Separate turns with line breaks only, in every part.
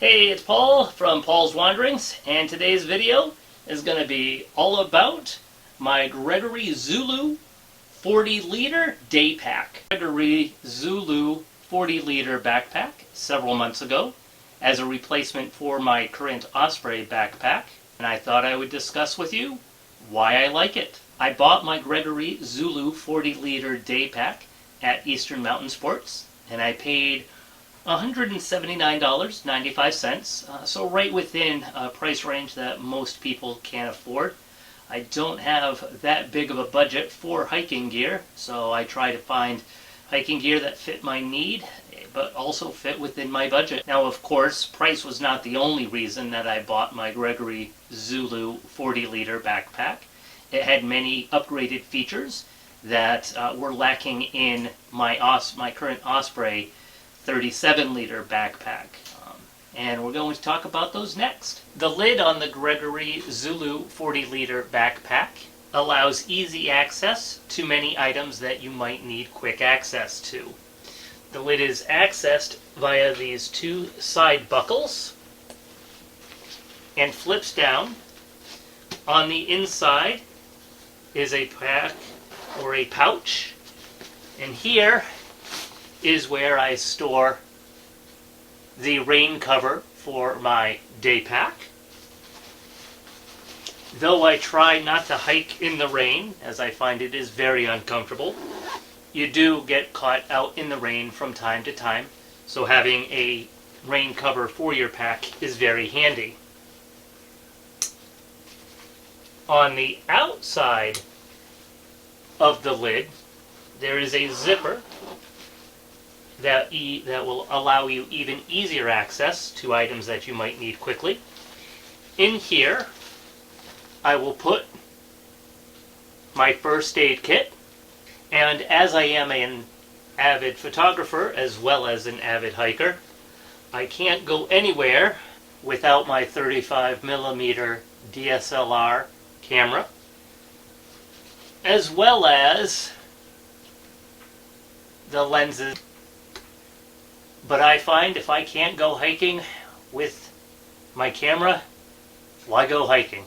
Hey, it's Paul from Paul's Wanderings, and today's video is going to be all about my Gregory Zulu 40-liter day pack. Gregory Zulu 40-liter backpack several months ago as a replacement for my current Osprey backpack, and I thought I would discuss with you why I like it. I bought my Gregory Zulu 40-liter day pack at Eastern Mountain Sports, and I paid $179.95, so right within a price range that most people can afford. I don't have that big of a budget for hiking gear, so I try to find hiking gear that fit my need, but also fit within my budget. Now, of course, price was not the only reason that I bought my Gregory Zulu 40-liter backpack. It had many upgraded features that were lacking in my current Osprey 37-liter backpack, and we're going to talk about those next. The lid on the Gregory Zulu 40-liter backpack allows easy access to many items that you might need quick access to. The lid is accessed via these two side buckles and flips down. On the inside is a pack or a pouch, and here is where I store the rain cover for my day pack. Though I try not to hike in the rain, as I find it is very uncomfortable, you do get caught out in the rain from time to time, so having a rain cover for your pack is very handy. On the outside of the lid, there is a zipper that will allow you even easier access to items that you might need quickly. In here, I will put my first aid kit, and as I am an avid photographer as well as an avid hiker, I can't go anywhere without my 35mm DSLR camera, as well as the lenses. But I find if I can't go hiking with my camera, why go hiking?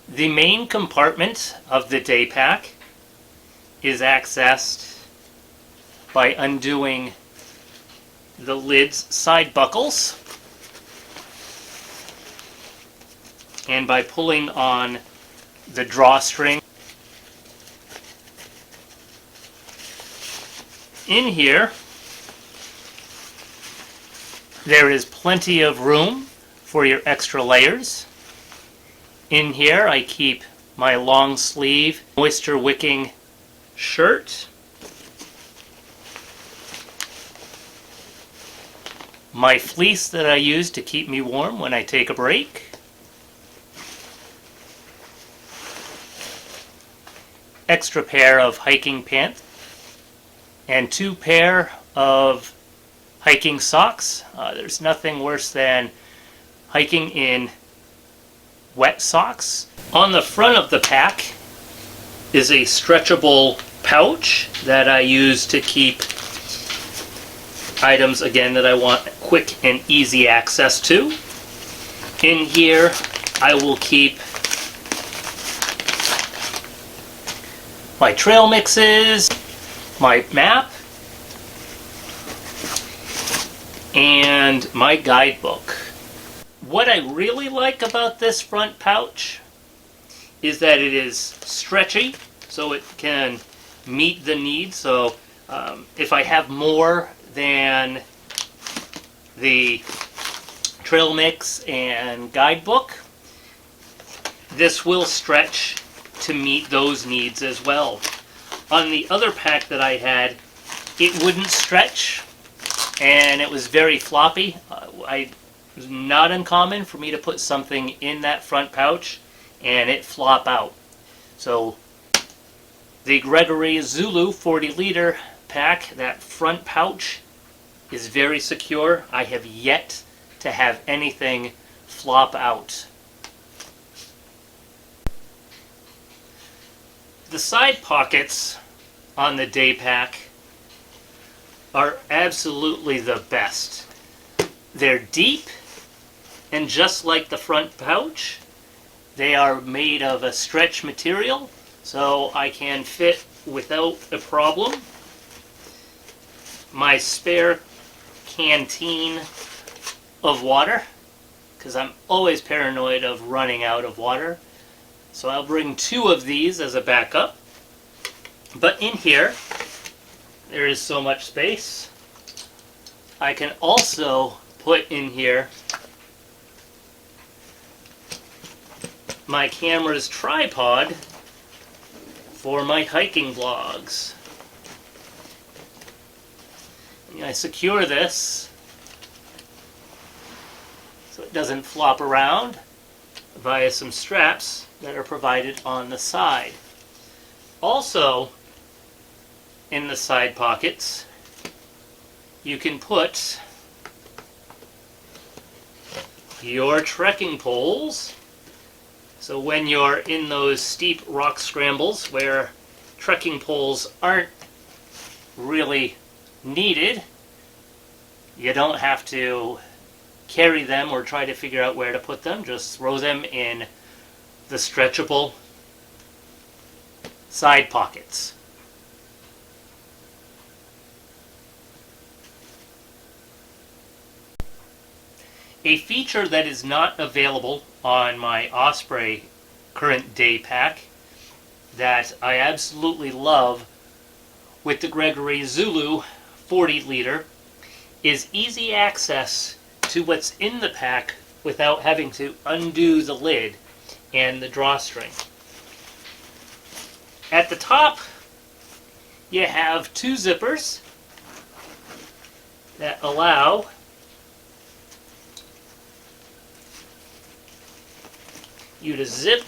The main compartment of the day pack is accessed by undoing the lid's side buckles and by pulling on the drawstring. In here, there is plenty of room for your extra layers. In here, I keep my long sleeve, moisture wicking shirt, my fleece that I use to keep me warm when I take a break, extra pair of hiking pants, and 2 pair of hiking socks. There's nothing worse than hiking in wet socks. On the front of the pack is a stretchable pouch that I use to keep items, again, that I want quick and easy access to. In here, I will keep my trail mixes, my map, and my guidebook. What I really like about this front pouch is that it is stretchy, so it can meet the needs. So if I have more than the trail mix and guidebook, this will stretch to meet those needs as well. On the other pack that I had, it wouldn't stretch, and it was very floppy. It was not uncommon for me to put something in that front pouch and it flop out. So the Gregory Zulu 40-liter pack, that front pouch is very secure. I have yet to have anything flop out. The side pockets on the day pack are absolutely the best. They're deep, and just like the front pouch, they are made of a stretch material, so I can fit without a problem my spare canteen of water, because I'm always paranoid of running out of water. So I'll bring 2 of these as a backup. But in here, there is so much space. I can also put in here my camera's tripod for my hiking vlogs. I secure this so it doesn't flop around via some straps that are provided on the side. Also, in the side pockets, you can put your trekking poles. So when you're in those steep rock scrambles where trekking poles aren't really needed, you don't have to carry them or try to figure out where to put them. Just throw them in the stretchable side pockets. A feature that is not available on my Osprey current day pack that I absolutely love with the Gregory Zulu 40 liter is easy access to what's in the pack without having to undo the lid and the drawstring. At the top, you have 2 zippers that allow you to zip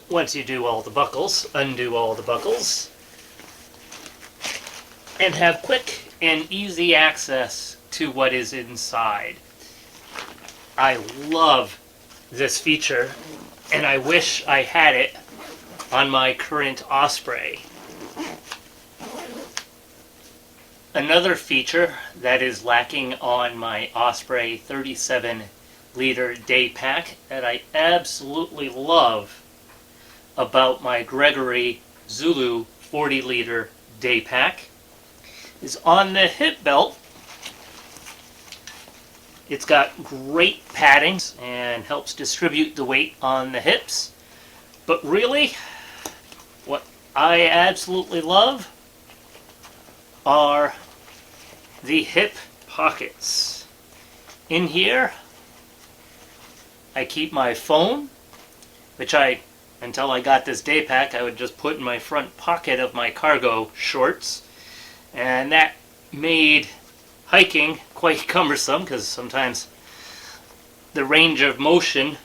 once you do all the buckles, undo all the buckles, and have quick and easy access to what is inside. I love this feature, and I wish I had it on my current Osprey. Another feature that is lacking on my Osprey 37 liter day pack that I absolutely love about my Gregory Zulu 40 liter day pack is on the hip belt. It's got great padding and helps distribute the weight on the hips. But really, what I absolutely love are the hip pockets. In here, I keep my phone, which until I got this day pack, I would just put in my front pocket of my cargo shorts. And that made hiking quite cumbersome because sometimes the range of motion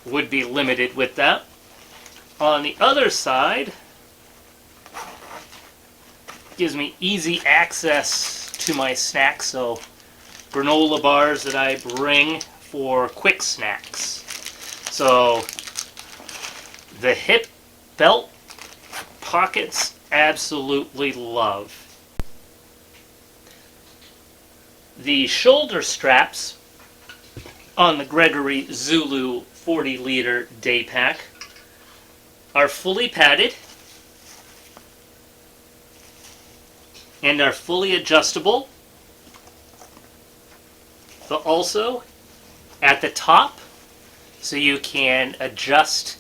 would be limited with that. On the other side, gives me easy access to my snacks, so granola bars that I bring for quick snacks. So the hip belt pockets, absolutely love. The shoulder straps on the Gregory Zulu 40 liter day pack are fully padded and are fully adjustable, but also at the top, so you can adjust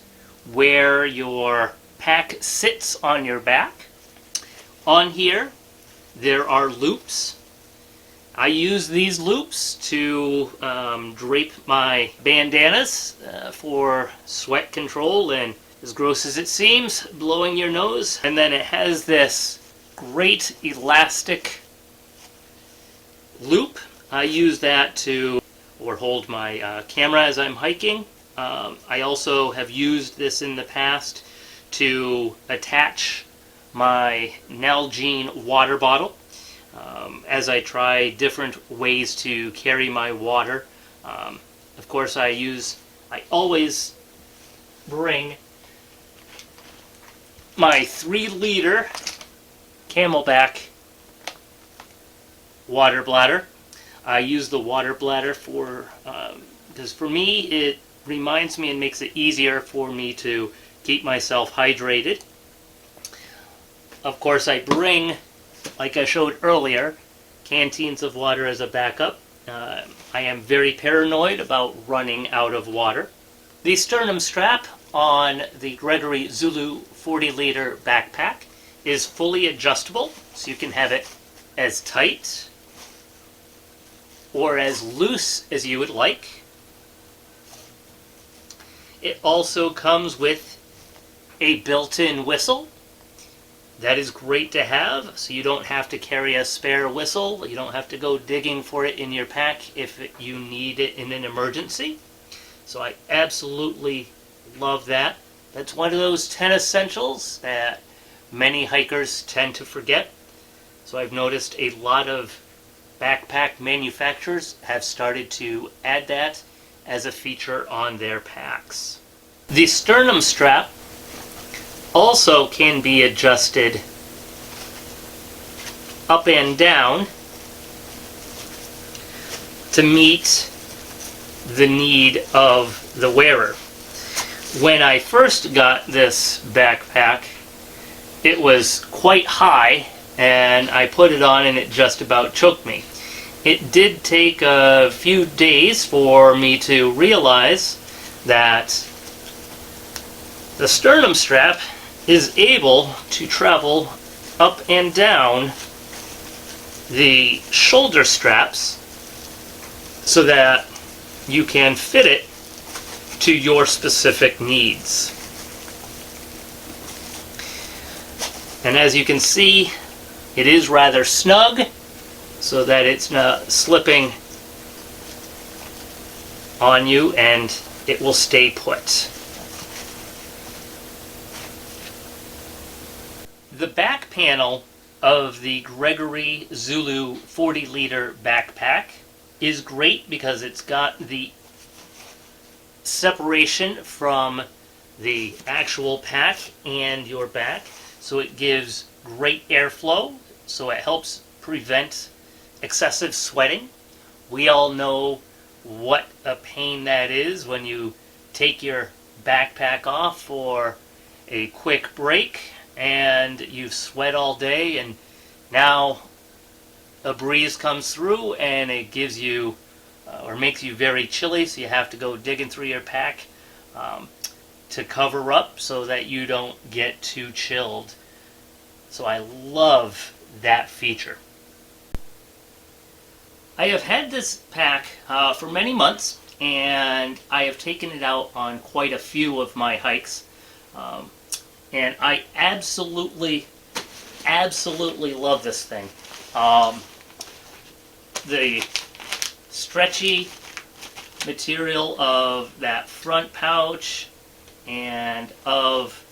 where your pack sits on your back. On here, there are loops. I use these loops to drape my bandanas for sweat control and, as gross as it seems, blowing your nose. And then it has this great elastic loop. I use that to hold my camera as I'm hiking. I also have used this in the past to attach my Nalgene water bottle as I try different ways to carry my water. Of course, I always bring my 3-liter Camelback water bladder. I use the water bladder for because for me it reminds me and makes it easier for me to keep myself hydrated. Of course, I bring, like I showed earlier, canteens of water as a backup. I am very paranoid about running out of water. The sternum strap on the Gregory Zulu 40-liter backpack is fully adjustable, so you can have it as tight or as loose as you would like. It also comes with a built-in whistle. That is great to have, so you don't have to carry a spare whistle. You don't have to go digging for it in your pack if you need it in an emergency. So I absolutely love that. That's one of those 10 essentials that many hikers tend to forget. So I've noticed a lot of backpack manufacturers have started to add that as a feature on their packs. The sternum strap also can be adjusted up and down to meet the need of the wearer. When I first got this backpack, it was quite high, and I put it on and it just about choked me. It did take a few days for me to realize that the sternum strap is able to travel up and down the shoulder straps so that you can fit it to your specific needs. And as you can see, it is rather snug so that it's not slipping on you and it will stay put. The back panel of the Gregory Zulu 40-liter backpack is great because it's got the separation from the actual pack and your back, so it gives great airflow, so it helps prevent excessive sweating. We all know what a pain that is when you take your backpack off for a quick break and you've sweat all day, and now a breeze comes through and it gives you or makes you very chilly, so you have to go digging through your pack to cover up so that you don't get too chilled. So I love that feature. I have had this pack for many months, and I have taken it out on quite a few of my hikes. And I absolutely love this thing. The stretchy material of that front pouch and of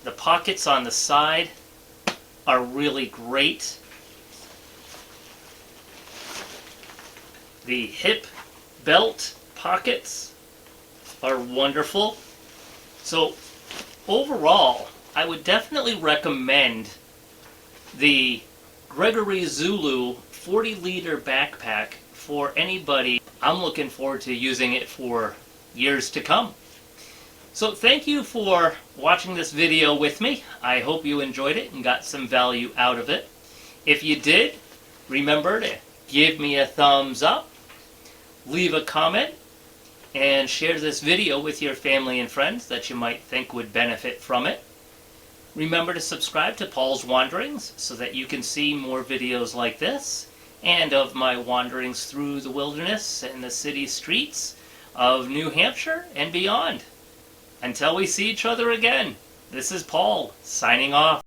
the pockets on the side are really great. The hip belt pockets are wonderful. So overall, I would definitely recommend the Gregory Zulu 40-liter backpack for anybody. I'm looking forward to using it for years to come. So thank you for watching this video with me. I hope you enjoyed it and got some value out of it. If you did, remember to give me a thumbs up, leave a comment, and share this video with your family and friends that you might think would benefit from it. Remember to subscribe to Paul's Wanderings so that you can see more videos like this and of my wanderings through the wilderness and the city streets of New Hampshire and beyond. Until we see each other again, this is Paul signing off.